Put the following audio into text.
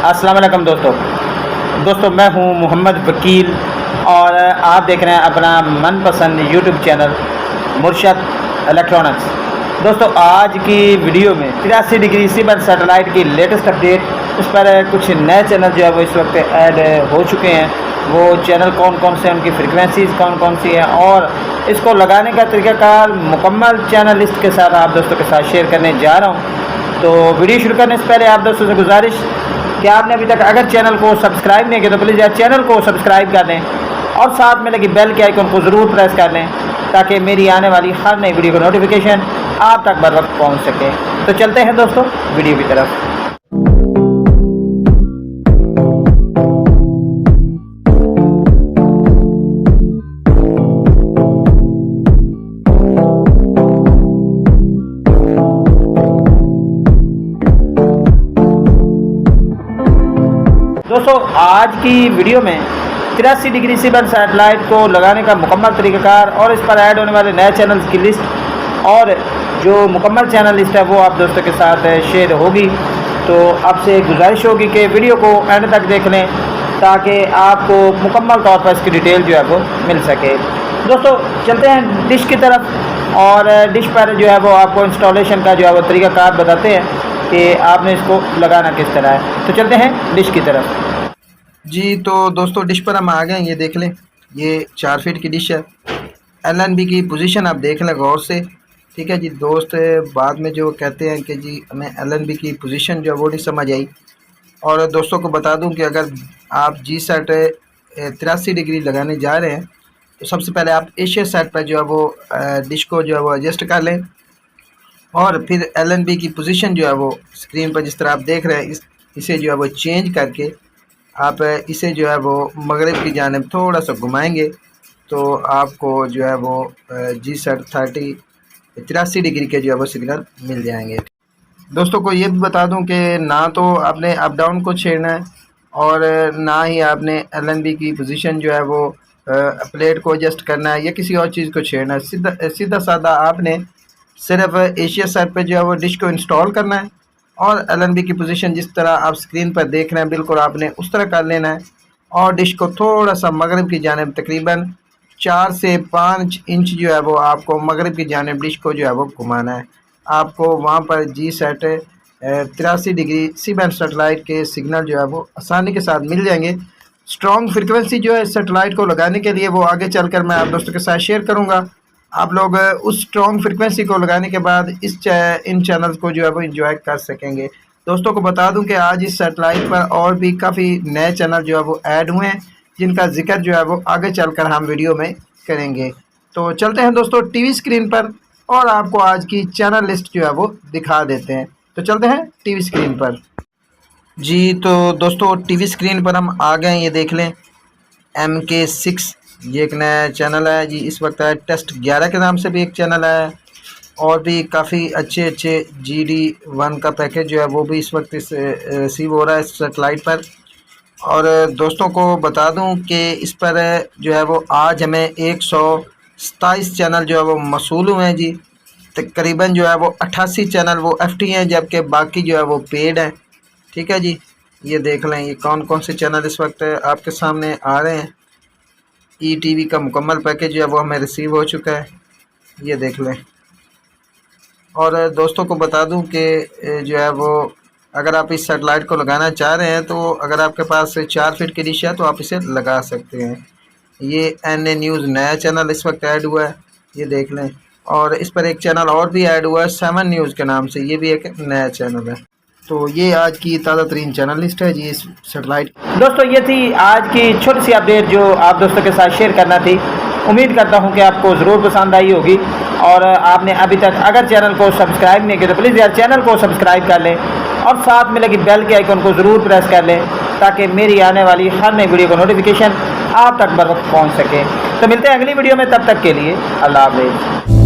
अस्सलाम वालेकुम दोस्तों मैं हूं मोहम्मद वकील और आप देख रहे हैं अपना मनपसंद यूट्यूब चैनल मुर्शद इलेक्ट्रॉनिक्स। दोस्तों आज की वीडियो में 83 डिग्री सीबैंड सैटेलाइट की लेटेस्ट अपडेट, उस पर कुछ नए चैनल जो है वो इस वक्त ऐड हो चुके हैं। वो चैनल कौन कौन से हैं, उनकी फ्रिक्वेंसीज़ कौन कौन सी हैं और इसको लगाने का तरीक़ाकार मुकम्मल चैनल लिस्ट के साथ आप दोस्तों के साथ शेयर करने जा रहा हूँ। तो वीडियो शुरू करने से पहले आप दोस्तों से गुजारिश कि आपने अभी तक अगर चैनल को सब्सक्राइब नहीं किया तो प्लीज़ यार चैनल को सब्सक्राइब कर दें और साथ में लगी बेल के आइकन को ज़रूर प्रेस कर लें ताकि मेरी आने वाली हर नई वीडियो का नोटिफिकेशन आप तक बर वक्त पहुँच सके। तो चलते हैं दोस्तों वीडियो की तरफ। दोस्तों आज की वीडियो में 83 डिग्री सीबैंड सैटेलाइट को लगाने का मुकम्मल तरीक़ाकार और इस पर ऐड होने वाले नए चैनल्स की लिस्ट और जो मुकम्मल चैनल लिस्ट है वो आप दोस्तों के साथ शेयर होगी। तो आपसे गुजारिश होगी कि वीडियो को एंड तक देख लें ताकि आपको मुकम्मल तौर पर इसकी डिटेल जो है वो मिल सके। दोस्तों चलते हैं डिश की तरफ और डिश पर जो है वो आपको इंस्टॉलेशन का जो है वो तरीक़ाकार बताते हैं कि आपने इसको लगाना किस तरह है। तो चलते हैं डिश की तरफ जी। तो दोस्तों डिश पर हम आ गए, ये देख लें, ये 4 फीट की डिश है। LNB की पोजीशन आप देख लें गौर से, ठीक है जी। दोस्त बाद में जो कहते हैं कि जी हमें LNB की पोजीशन जो है वो नहीं समझ आई। और दोस्तों को बता दूं कि अगर आप G-SAT 83 डिग्री लगाने जा रहे हैं तो सबसे पहले आप AsiaSat पर जो है वो डिश को जो है वो एडजस्ट कर लें और फिर LNB की पोजीशन जो है वो स्क्रीन पर जिस तरह आप देख रहे हैं इसे जो है वो चेंज करके आप इसे जो है वो मगरिब की जानिब थोड़ा सा घुमाएंगे तो आपको जो है वो G-SAT 83 डिग्री के जो है वो सिग्नल मिल जाएंगे। दोस्तों को ये भी बता दूं कि ना तो आपने अप डाउन को छेड़ना है और ना ही आपने LNB की पोजीशन जो है वो प्लेट को एडजस्ट करना है या किसी और चीज़ को छेड़ना है। सीधा साधा आपने सिर्फ AsiaSat पे जो है वो डिश को इंस्टॉल करना है और LNB की पोजीशन जिस तरह आप स्क्रीन पर देख रहे हैं बिल्कुल आपने उस तरह कर लेना है और डिश को थोड़ा सा मगरिब की जानिब तकरीबन 4 से 5 इंच जो है वो आपको मगरिब की जानिब डिश को जो है वो घुमाना है। आपको वहाँ पर G-SAT 83 डिग्री सीबैंड सैटेलाइट के सिग्नल जो है वो आसानी के साथ मिल जाएंगे। स्ट्रॉन्ग फ्रिक्वेंसी जो है सैटेलाइट को लगाने के लिए वो आगे चलकर मैं आप दोस्तों के साथ शेयर करूँगा। आप लोग उस स्ट्रॉन्ग फ्रिक्वेंसी को लगाने के बाद इन चैनल्स को जो है वो इंजॉय कर सकेंगे। दोस्तों को बता दूं कि आज इस सैटेलाइट पर और भी काफ़ी नए चैनल जो है वो ऐड हुए हैं जिनका जिक्र जो है वो आगे चलकर हम वीडियो में करेंगे। तो चलते हैं दोस्तों टीवी स्क्रीन पर और आपको आज की चैनल लिस्ट जो है वो दिखा देते हैं। तो चलते हैं टीवी स्क्रीन पर जी। तो दोस्तों टीवी स्क्रीन पर हम आ गए, ये देख लें MK6 ये एक नया चैनल है जी। इस वक्त है टेस्ट 11 के नाम से भी एक चैनल है और भी काफ़ी अच्छे GD1 का पैकेज जो है वो भी इस वक्त रिसीव हो रहा है इस सेटेलाइट पर। और दोस्तों को बता दूं कि इस पर जो है वो आज हमें 127 चैनल जो है वो मसूल हुए हैं जी। तकरीबन जो है वो 88 चैनल वो FT हैं जबकि बाकी जो है वो पेड हैं, ठीक है जी। ये देख लें ये कौन कौन से चैनल इस वक्त आपके सामने आ रहे हैं। ETV का मुकम्मल पैकेज जो है वो हमें रिसीव हो चुका है, ये देख लें। और दोस्तों को बता दूं कि जो है वो अगर आप इस सैटेलाइट को लगाना चाह रहे हैं तो अगर आपके पास 4 फीट की डिश है तो आप इसे लगा सकते हैं। ये NA न्यूज़ नया चैनल इस वक्त ऐड हुआ है, ये देख लें। और इस पर एक चैनल और भी ऐड हुआ है 7 न्यूज़ के नाम से, ये भी एक नया चैनल है। तो ये आज की ताज़ा तरीन चैनल लिस्ट है जी इस सैटेलाइट। दोस्तों ये थी आज की छोटी सी अपडेट जो आप दोस्तों के साथ शेयर करना थी। उम्मीद करता हूँ कि आपको ज़रूर पसंद आई होगी और आपने अभी तक अगर चैनल को सब्सक्राइब नहीं किया तो प्लीज़ यार चैनल को सब्सक्राइब कर लें और साथ में लगी बेल के आइकन को ज़रूर प्रेस कर लें ताकि मेरी आने वाली हर नई वीडियो का नोटिफिकेशन आप तक बर वक्त पहुँच सके। तो मिलते हैं अगली वीडियो में, तब तक के लिए अल्लाह हाफ़िज़।